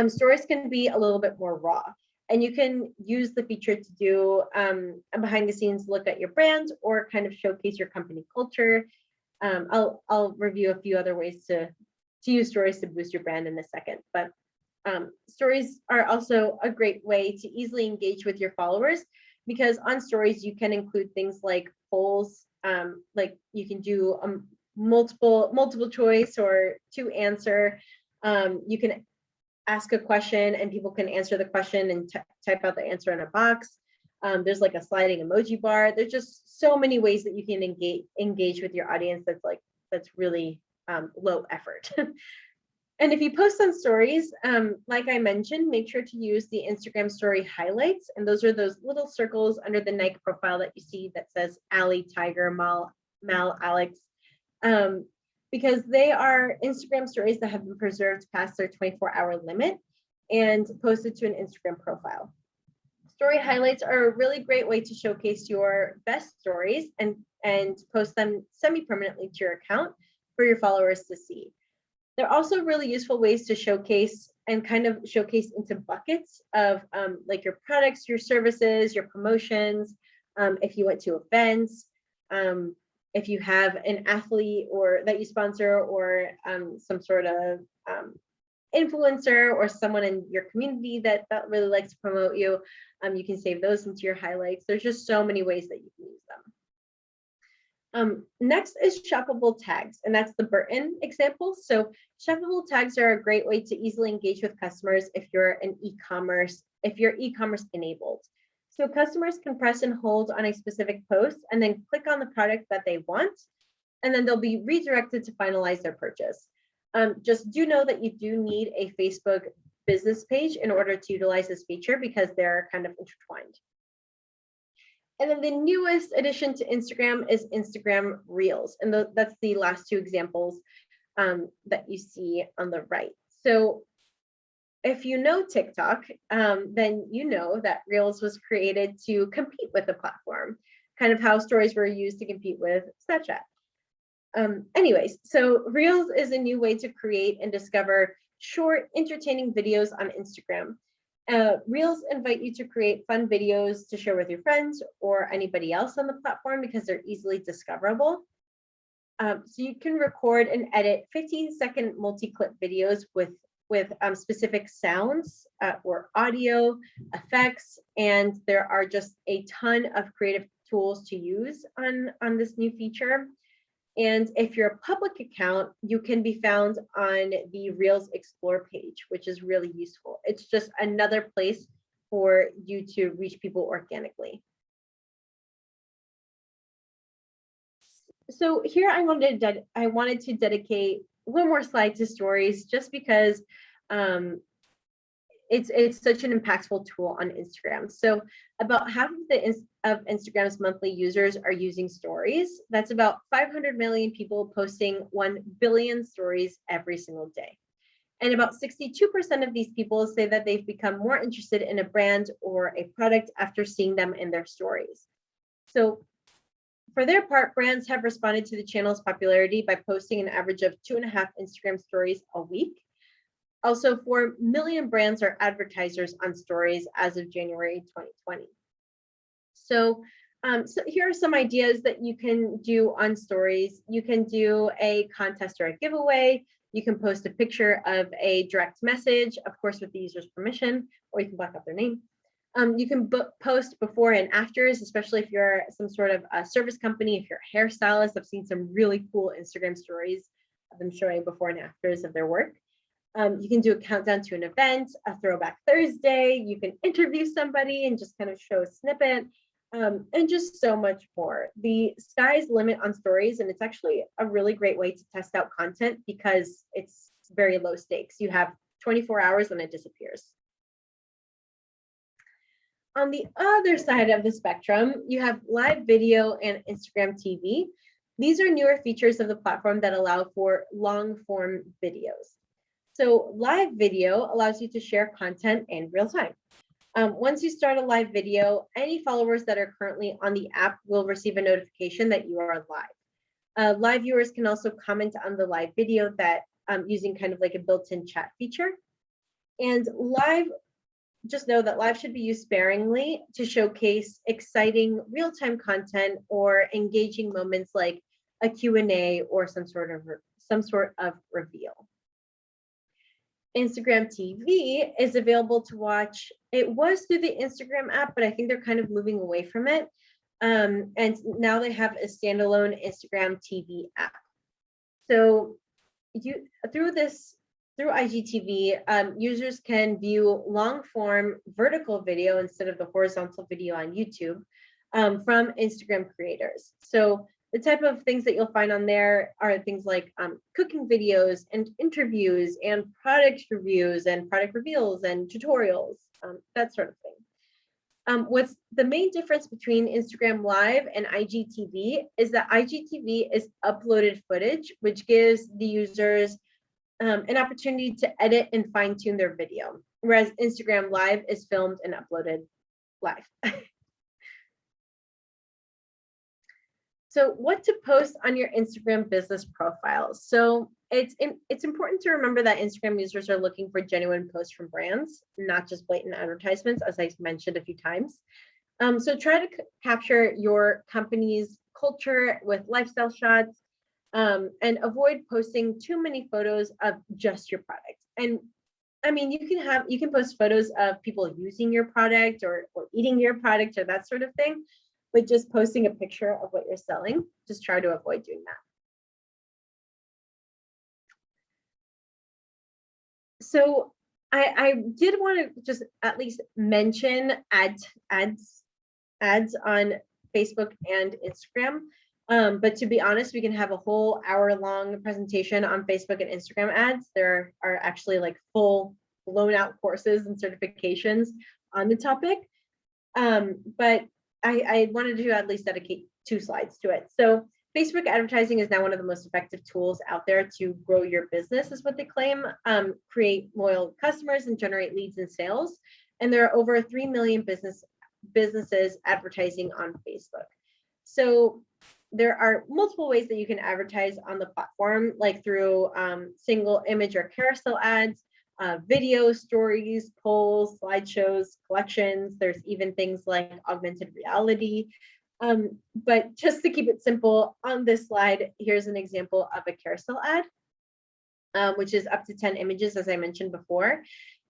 stories can be a little bit more raw. And you can use the feature to do a behind the scenes look at your brand or kind of showcase your company culture. I'll review a few other ways to use stories to boost your brand in a second. But stories are also a great way to easily engage with your followers, because on stories you can include things like polls, like you can do multiple choice or to answer. You can ask a question and people can answer the question and type out the answer in a box. There's like a sliding emoji bar. There's just so many ways that you can engage with your audience that's really low effort. And if you post on stories, like I mentioned, make sure to use the Instagram story highlights. And those are those little circles under the Nike profile that you see that says Ali, Tiger, Mal, Alex. Because they are Instagram stories that have been preserved past their 24-hour limit and posted to an Instagram profile. Story highlights are a really great way to showcase your best stories and post them semi-permanently to your account for your followers to see. They're also really useful ways to showcase and kind of showcase into buckets of like your products, your services, your promotions, if you went to events, if you have an athlete or that you sponsor, or some sort of influencer or someone in your community that really likes to promote you, you can save those into your highlights. There's just so many ways that you can use them. Next is shoppable tags, and that's the Burton example. So shoppable tags are a great way to easily engage with customers if you're e-commerce enabled. So customers can press and hold on a specific post and then click on the product that they want, and then they'll be redirected to finalize their purchase. Just do know that you do need a Facebook business page in order to utilize this feature because they're kind of intertwined. And then the newest addition to Instagram is Instagram Reels. And that's the last two examples that you see on the right. So if you know TikTok, then you know that Reels was created to compete with the platform, kind of how stories were used to compete with Snapchat. Anyways, so Reels is a new way to create and discover short, entertaining videos on Instagram. Reels invite you to create fun videos to share with your friends or anybody else on the platform because they're easily discoverable. So you can record and edit 15-second multi-clip videos with specific sounds or audio effects, and there are just a ton of creative tools to use on this new feature. And if you're a public account, you can be found on the Reels Explore page, which is really useful. It's just another place for you to reach people organically. So here I wanted to dedicate one more slide to stories, just because it's such an impactful tool on Instagram. So about half of Instagram's monthly users are using stories. That's about 500 million people posting 1 billion stories every single day. And about 62% of these people say that they've become more interested in a brand or a product after seeing them in their stories. So for their part, brands have responded to the channel's popularity by posting an average of 2.5 Instagram stories a week. Also, 4 million brands are advertisers on stories as of January 2020. So here are some ideas that you can do on stories. You can do a contest or a giveaway. You can post a picture of a direct message, of course, with the user's permission, or you can black out their name. You can post before and afters, especially if you're some sort of a service company, if you're a hairstylist. I've seen some really cool Instagram stories of them showing before and afters of their work. You can do a countdown to an event, a throwback Thursday. You can interview somebody and just kind of show a snippet, and just so much more. The sky's the limit on stories, and it's actually a really great way to test out content because it's very low stakes. You have 24 hours and it disappears. On the other side of the spectrum, you have live video and Instagram TV. These are newer features of the platform that allow for long form videos. So live video allows you to share content in real time. Once you start a live video, any followers that are currently on the app will receive a notification that you are live. Live viewers can also comment on the live video that using kind of like a built-in chat feature. And just know that live should be used sparingly to showcase exciting real-time content or engaging moments like a Q&A or some sort of reveal. Instagram TV is available to watch. It was through the Instagram app, but I think they're kind of moving away from it. And now they have a standalone Instagram TV app. So through IGTV, users can view long form vertical video instead of the horizontal video on YouTube from Instagram creators. So the type of things that you'll find on there are things like cooking videos and interviews and product reviews and product reveals and tutorials, that sort of thing. What's the main difference between Instagram Live and IGTV is that IGTV is uploaded footage, which gives the users an opportunity to edit and fine-tune their video, whereas Instagram Live is filmed and uploaded live. So what to post on your Instagram business profile. So it's important to remember that Instagram users are looking for genuine posts from brands, not just blatant advertisements, as I mentioned a few times. So try to capture your company's culture with lifestyle shots, and avoid posting too many photos of just your product. And I mean, you can post photos of people using your product or eating your product or that sort of thing, but just posting a picture of what you're selling, just try to avoid doing that. So I did want to just at least mention ads on Facebook and Instagram. But to be honest, we can have a whole hour-long presentation on Facebook and Instagram ads. There are actually like full blown out courses and certifications on the topic. But I wanted to at least dedicate 2 slides to it. So Facebook advertising is now one of the most effective tools out there to grow your business, is what they claim, create loyal customers and generate leads and sales. And there are over 3 million businesses advertising on Facebook. So there are multiple ways that you can advertise on the platform, like through single image or carousel ads, video, stories, polls, slideshows, collections. There's even things like augmented reality. But just to keep it simple, on this slide, here's an example of a carousel ad, which is up to 10 images, as I mentioned before.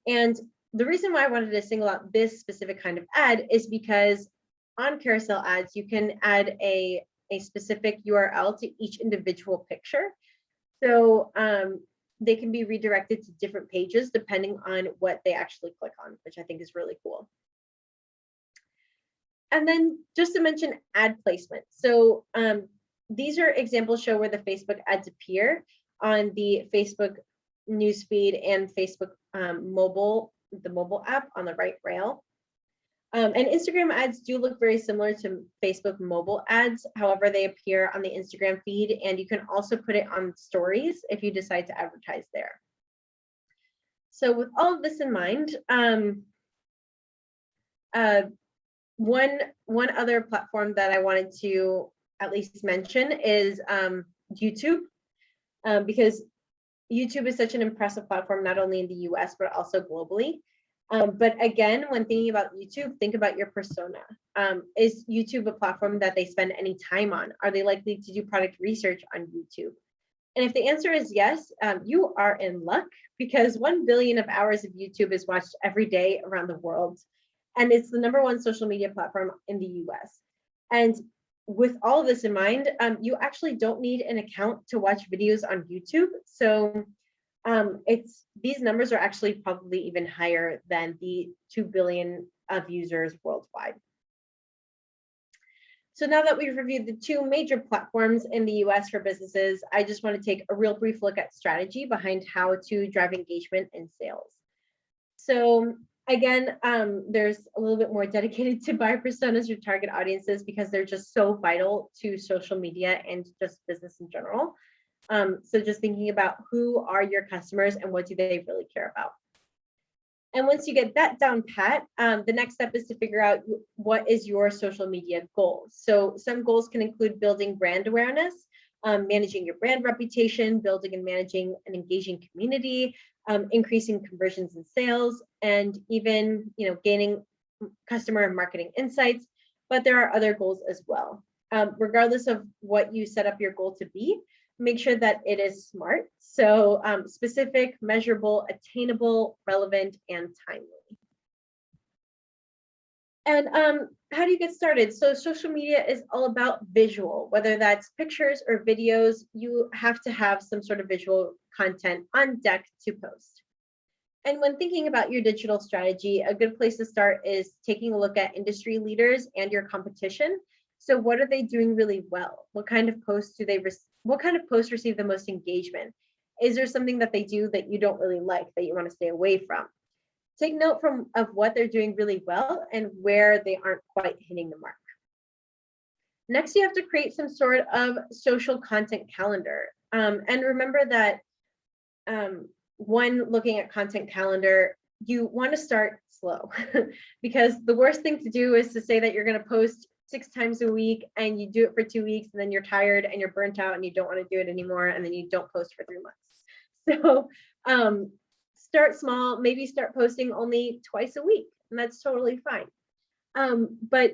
And the reason why I wanted to single out this specific kind of ad is because on carousel ads, you can add a specific URL to each individual picture. So they can be redirected to different pages depending on what they actually click on, which I think is really cool. And then just to mention ad placement. So these are examples show where the Facebook ads appear on the Facebook newsfeed and Facebook mobile, the mobile app on the right rail. And Instagram ads do look very similar to Facebook mobile ads. However, they appear on the Instagram feed, and you can also put it on stories if you decide to advertise there. So with all of this in mind, one other platform that I wanted to at least mention is YouTube, because YouTube is such an impressive platform, not only in the US, but also globally. But again, when thinking about YouTube, think about your persona. Is YouTube a platform that they spend any time on? Are they likely to do product research on YouTube? And if the answer is yes, you are in luck, because 1 billion of hours of YouTube is watched every day around the world. And it's the #1 social media platform in the US. And with all of this in mind, you actually don't need an account to watch videos on YouTube. So these numbers are actually probably even higher than the 2 billion of users worldwide. So now that we've reviewed the 2 major platforms in the US for businesses, I just want to take a real brief look at strategy behind how to drive engagement and sales. So again, there's a little bit more dedicated to buyer personas or target audiences, because they're just so vital to social media and just business in general. So just thinking about who are your customers and what do they really care about. And once you get that down pat, the next step is to figure out what is your social media goal. So some goals can include building brand awareness, managing your brand reputation, building and managing an engaging community, increasing conversions and sales, and even gaining customer and marketing insights. But there are other goals as well. Regardless of what you set up your goal to be, make sure that it is SMART. So specific, measurable, attainable, relevant, and timely. And how do you get started? So social media is all about visual, whether that's pictures or videos. You have to have some sort of visual content on deck to post. And when thinking about your digital strategy, a good place to start is taking a look at industry leaders and your competition. So what are they doing really well? What kind of posts receive the most engagement? Is there something that they do that you don't really like, that you want to stay away from? Take note of what they're doing really well and where they aren't quite hitting the mark. Next, you have to create some sort of social content calendar. And remember that when looking at content calendar, you want to start slow because the worst thing to do is to say that you're going to post 6 times a week and you do it for 2 weeks and then you're tired and you're burnt out and you don't want to do it anymore and then you don't post for 3 months. So start small, maybe start posting only twice a week, and that's totally fine. But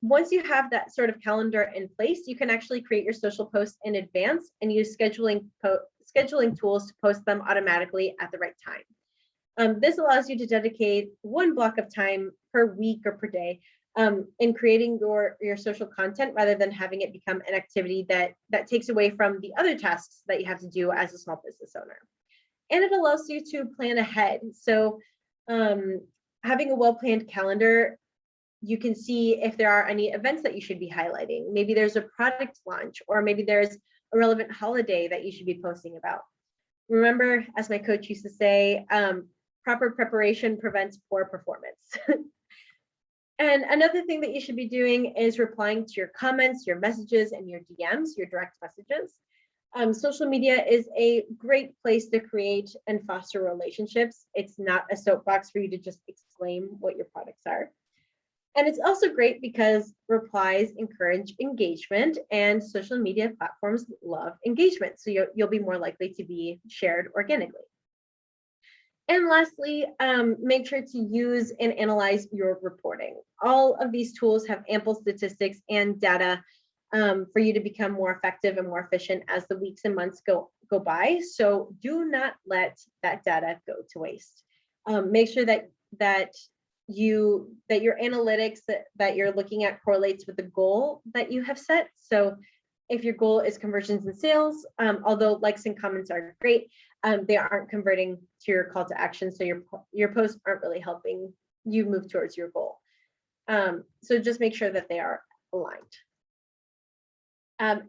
once you have that sort of calendar in place, you can actually create your social posts in advance and use scheduling tools to post them automatically at the right time. This allows you to dedicate one block of time per week or per day in creating your social content rather than having it become an activity that takes away from the other tasks that you have to do as a small business owner. And it allows you to plan ahead. So having a well-planned calendar, you can see if there are any events that you should be highlighting. Maybe there's a product launch, or maybe there's a relevant holiday that you should be posting about. Remember, as my coach used to say, proper preparation prevents poor performance. And another thing that you should be doing is replying to your comments, your messages, and your DMs, your direct messages. Social media is a great place to create and foster relationships. It's not a soapbox for you to just exclaim what your products are. And it's also great because replies encourage engagement, and social media platforms love engagement. So you'll be more likely to be shared organically. And lastly, make sure to use and analyze your reporting. All of these tools have ample statistics and data for you to become more effective and more efficient as the weeks and months go by. So do not let that data go to waste. Make sure that your analytics that you're looking at correlates with the goal that you have set. So if your goal is conversions and sales, although likes and comments are great, they aren't converting to your call to action. So your posts aren't really helping you move towards your goal. So just make sure that they are aligned.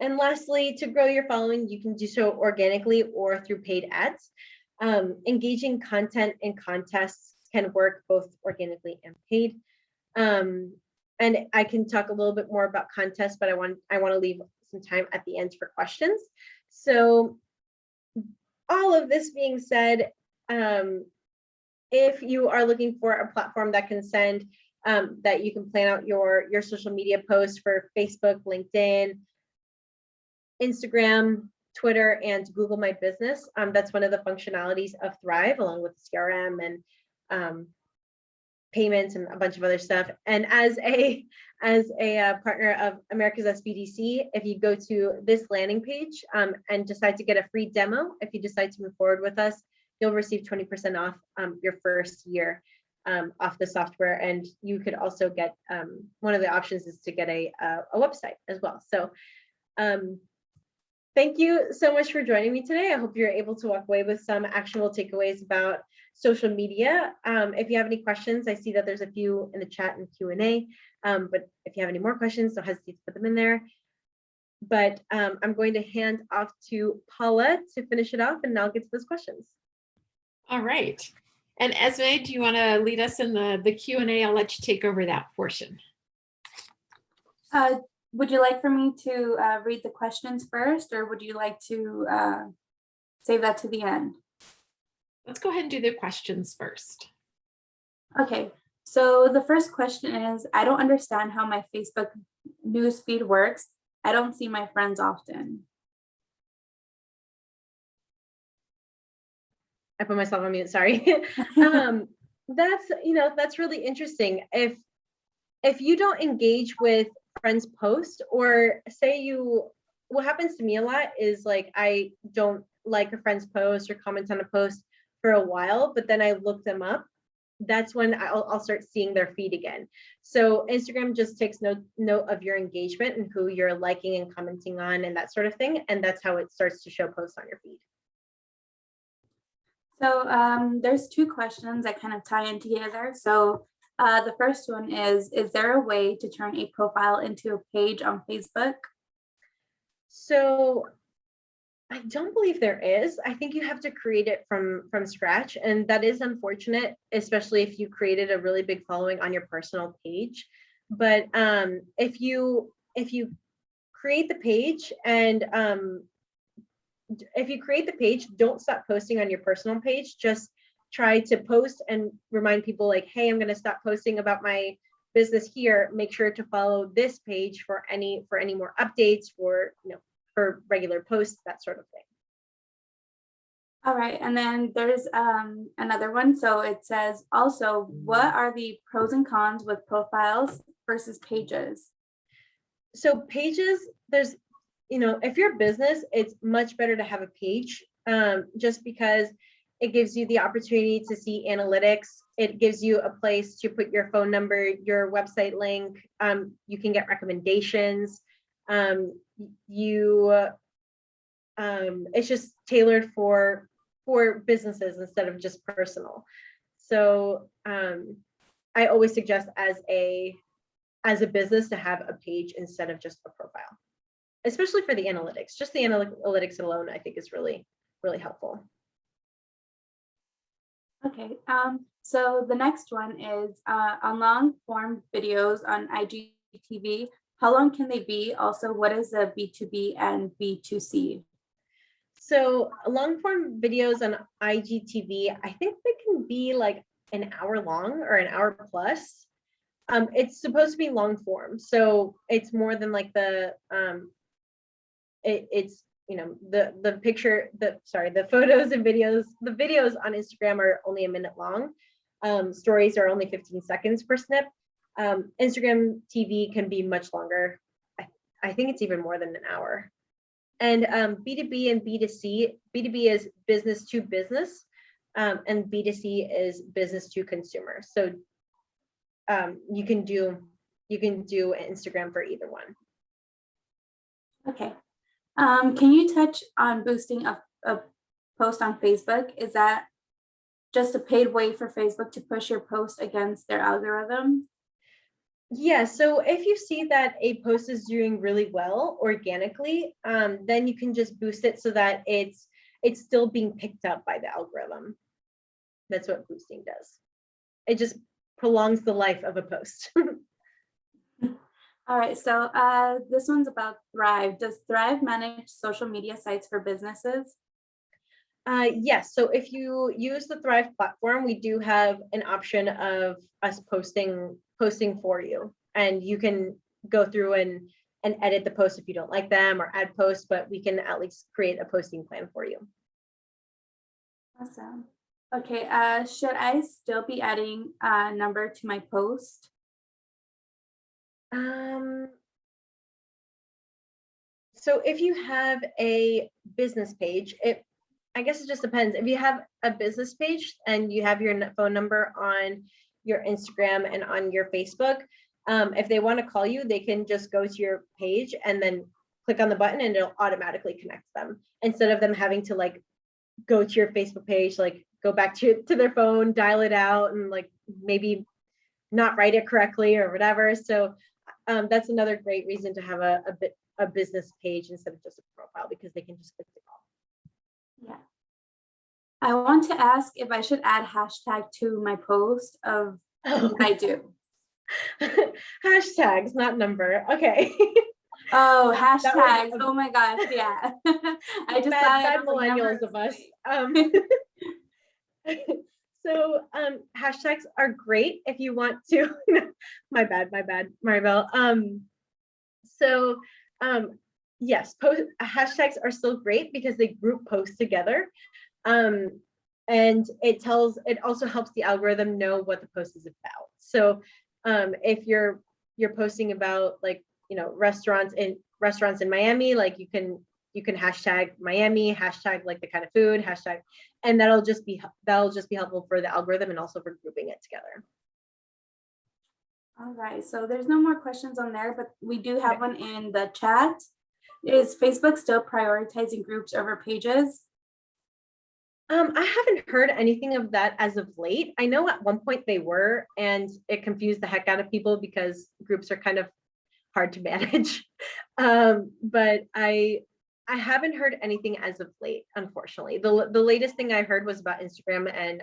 And lastly, to grow your following, you can do so organically or through paid ads. Engaging content and contests can work both organically and paid. And I can talk a little bit more about contests, but I want to leave some time at the end for questions. So all of this being said, if you are looking for a platform that can send, that you can plan out your social media posts for Facebook, LinkedIn, Instagram, Twitter, and Google My Business, that's one of the functionalities of Thryv, along with CRM and payments and a bunch of other stuff. And as a partner of America's SBDC, if you go to this landing page and decide to get a free demo, if you decide to move forward with us, you'll receive 20% off your first year off the software. And you could also get, one of the options is to get a website as well. So thank you so much for joining me today. I hope you're able to walk away with some actionable takeaways about social media. If you have any questions, I see that there's a few in the chat and Q&A, but if you have any more questions, don't hesitate to put them in there. But I'm going to hand off to Paula to finish it off, and I'll get to those questions.
All right. And Esme, do you want to lead us in the Q&A? I'll let you take over that portion.
Would you like for me to read the questions first, or would you like to save that to the end?
Let's go ahead and do the questions first.
Okay, so the first question is, I don't understand how my Facebook newsfeed works. I don't see my friends often.
I put myself on mute, sorry. That's really interesting. If you don't engage with friends' posts, or say what happens to me a lot is like, I don't like a friend's post or comment on a post for a while, but then I look them up. That's when I'll start seeing their feed again. So Instagram just takes note of your engagement and who you're liking and commenting on and that sort of thing. And that's how it starts to show posts on your feed.
So there's two questions that kind of tie in together. So the first one is there a way to turn a profile into a page on Facebook?
So I don't believe there is. I think you have to create it from scratch, and that is unfortunate, especially if you created a really big following on your personal page. But if you create the page and don't stop posting on your personal page. Just try to post and remind people like, hey, I'm going to stop posting about my business here. Make sure to follow this page for any more updates, for for regular posts, that sort of thing.
All right, and then there's another one. So it says also, what are the pros and cons with profiles versus pages?
So pages, there's, if you're a business, it's much better to have a page, just because it gives you the opportunity to see analytics. It gives you a place to put your phone number, your website link. You can get recommendations. It's just tailored for businesses instead of just personal. So I always suggest as a business to have a page instead of just a profile, especially for the analytics. Just the analytics alone, I think, is really, really helpful.
Okay, so the next one is on long form videos on IGTV. How long can they be? Also, what is a B2B and B2C?
So long form videos on IGTV, I think they can be like an hour long or an hour plus. It's supposed to be long form, so it's more than like the the picture, the photos and videos. The videos on Instagram are only a minute long. Stories are only 15 seconds per snip. Instagram TV can be much longer. I think it's even more than an hour. And B2B and B2C. B2B is business to business, and B2C is business to consumer. So you can do Instagram for either one.
Okay. Can you touch on boosting a post on Facebook? Is that just a paid way for Facebook to push your post against their algorithm?
Yeah, so if you see that a post is doing really well organically, then you can just boost it so that it's still being picked up by the algorithm. That's what boosting does. It just prolongs the life of a post.
All right, so this one's about Thryv. Does Thryv manage social media sites for businesses?
Yes, so if you use the Thryv platform, we do have an option of us posting for you, and you can go through and edit the post if you don't like them, or add posts, but we can at least create a posting plan for you.
Awesome. Okay, should I still be adding a number to my post?
So if you have a business page, I guess it just depends. If you have a business page and you have your phone number on your Instagram and on your Facebook, if they want to call you, they can just go to your page and then click on the button and it'll automatically connect them, instead of them having to like go to your Facebook page, like go back to their phone, dial it out, and like maybe not write it correctly or whatever. So that's another great reason to have a business page instead of just a profile, because they can just click the call.
Yeah. I want to ask if I should add hashtag to my post of what I do.
Hashtags, not number. Okay.
Oh, hashtags. Oh my gosh. Yeah. I just
bad millennials of us. So hashtags are great if you want to. my bad, Maribel. So yes, hashtags are still great because they group posts together. And it also helps the algorithm know what the post is about. So if you're posting about like, restaurants in Miami, like you can hashtag Miami, hashtag like the kind of food, hashtag, and that'll just be helpful for the algorithm and also for grouping it together.
All right, so there's no more questions on there, but we do have one in the chat. Is Facebook still prioritizing groups over pages?
I haven't heard anything of that as of late. I know at one point they were, and it confused the heck out of people because groups are kind of hard to manage. But I haven't heard anything as of late, unfortunately. The latest thing I heard was about Instagram and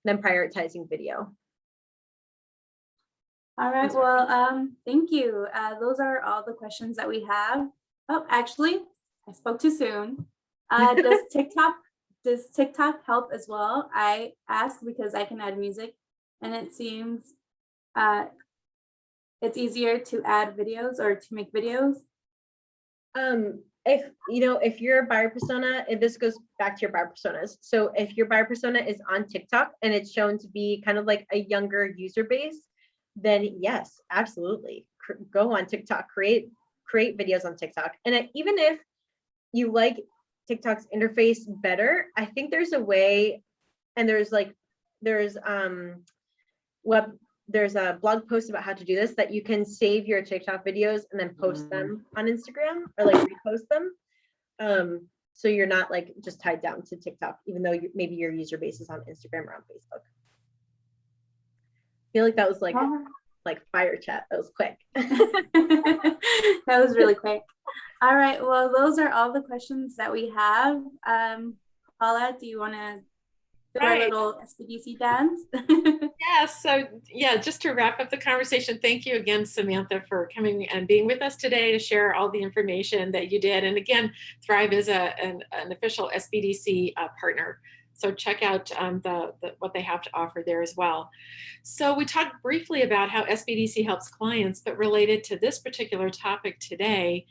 them prioritizing video.
All right, well, thank you. Those are all the questions that we have. Oh, actually, I spoke too soon. Does TikTok does TikTok help as well? I ask because I can add music, and it seems it's easier to add videos or to make videos.
If if your buyer persona, if this goes back to your buyer personas, so if your buyer persona is on TikTok and it's shown to be kind of like a younger user base, then yes, absolutely, go on TikTok, create videos on TikTok. And even if you like TikTok's interface better, I think there's a way, and there's a blog post about how to do this, that you can save your TikTok videos and then post them on Instagram, or like repost them. So you're not like just tied down to TikTok, even though maybe your user base is on Instagram or on Facebook. I feel like that was like fire chat. That was quick.
That was really quick. All right, well, those are all the questions that we have. Paula, do you want to do our little SBDC dance?
Yes, so yeah, just to wrap up the conversation, thank you again, Samantha, for coming and being with us today to share all the information that you did. And again, Thryv is an official SBDC partner. So check out what they have to offer there as well. So we talked briefly about how SBDC helps clients, but related to this particular topic today,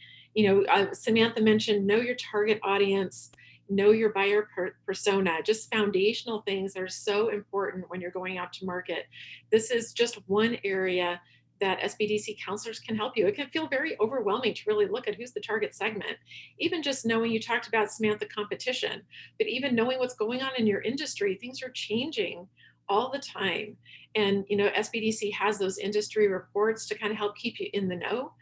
Samantha mentioned know your target audience, know your buyer persona, just foundational things that are so important when you're going out to market. This is just one area that SBDC counselors can help you. It can feel very overwhelming to really look at who's the target segment. Even just knowing, you talked about, Samantha, competition, but even knowing what's going on in your industry, things are changing all the time. And SBDC has those industry reports to kind of help keep you in the know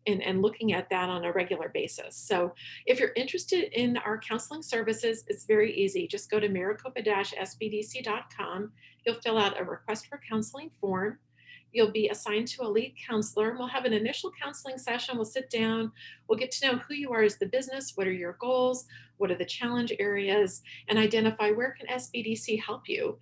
and looking at that on a regular basis. So if you're interested in our counseling services, it's very easy. Just go to maricopa-sbdc.com. You'll fill out a request for counseling form. You'll be assigned to a lead counselor, and we'll have an initial counseling session. We'll sit down, we'll get to know who you are as the business, what are your goals, what are the challenge areas, and identify where can SBDC help you.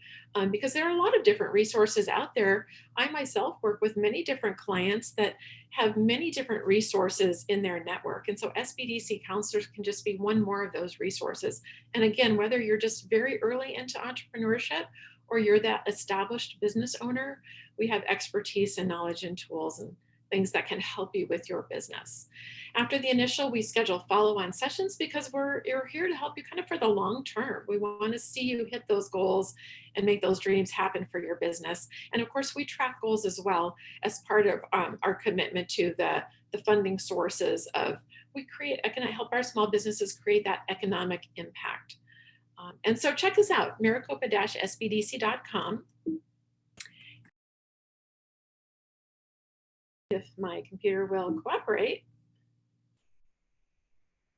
Because there are a lot of different resources out there. I myself work with many different clients that have many different resources in their network. And so SBDC counselors can just be one more of those resources. And again, whether you're just very early into entrepreneurship or you're that established business owner, we have expertise and knowledge and tools and things that can help you with your business. After the initial, we schedule follow-on sessions because we're here to help you kind of for the long term. We want to see you hit those goals and make those dreams happen for your business. And of course, we track goals as well as part of our commitment to the funding sources of, I can help our small businesses create that economic impact. And so check us out, maricopa-sbdc.com. If my computer will cooperate.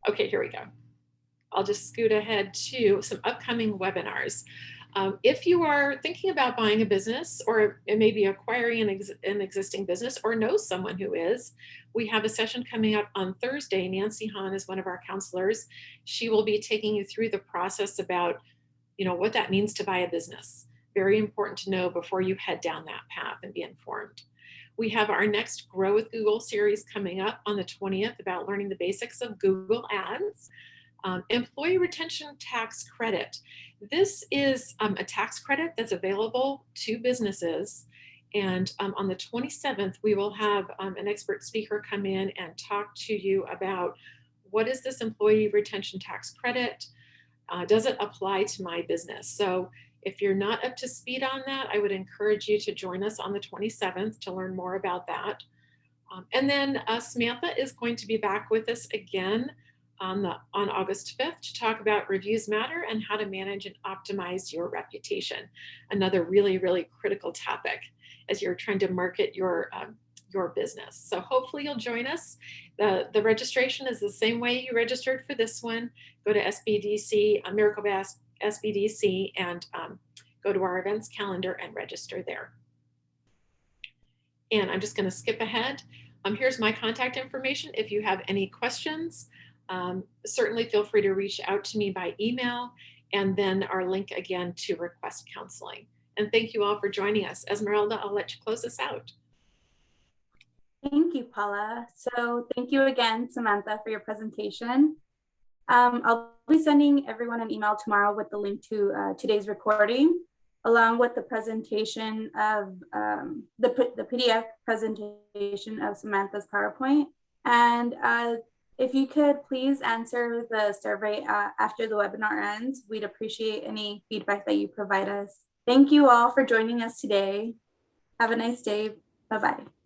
Okay, here we go. I'll just scoot ahead to some upcoming webinars. If you are thinking about buying a business, or maybe acquiring an existing business, or know someone who is, we have a session coming up on Thursday. Nancy Hahn is one of our counselors. She will be taking you through the process about, what that means to buy a business. Very important to know before you head down that path and be informed. We have our next Grow with Google series coming up on the 20th about learning the basics of Google Ads. Employee retention tax credit. This is a tax credit that's available to businesses. And on the 27th, we will have an expert speaker come in and talk to you about what is this employee retention tax credit? Does it apply to my business? So if you're not up to speed on that, I would encourage you to join us on the 27th to learn more about that. And then Samantha is going to be back with us again on August 5th to talk about reviews matter and how to manage and optimize your reputation. Another really, really critical topic as you're trying to market your business. So hopefully you'll join us. The registration is the same way you registered for this one. Go to SBDC, Maricopa SBDC, and go to our events calendar and register there. And I'm just going to skip ahead. Here's my contact information. If you have any questions, certainly feel free to reach out to me by email, and then our link again to request counseling. And thank you all for joining us. Esmeralda, I'll let you close us out.
Thank you, Paula. So thank you again, Samantha, for your presentation. I'll be sending everyone an email tomorrow with the link to today's recording, along with the presentation of the PDF presentation of Samantha's PowerPoint. And if you could please answer the survey after the webinar ends, we'd appreciate any feedback that you provide us. Thank you all for joining us today. Have a nice day. Bye-bye.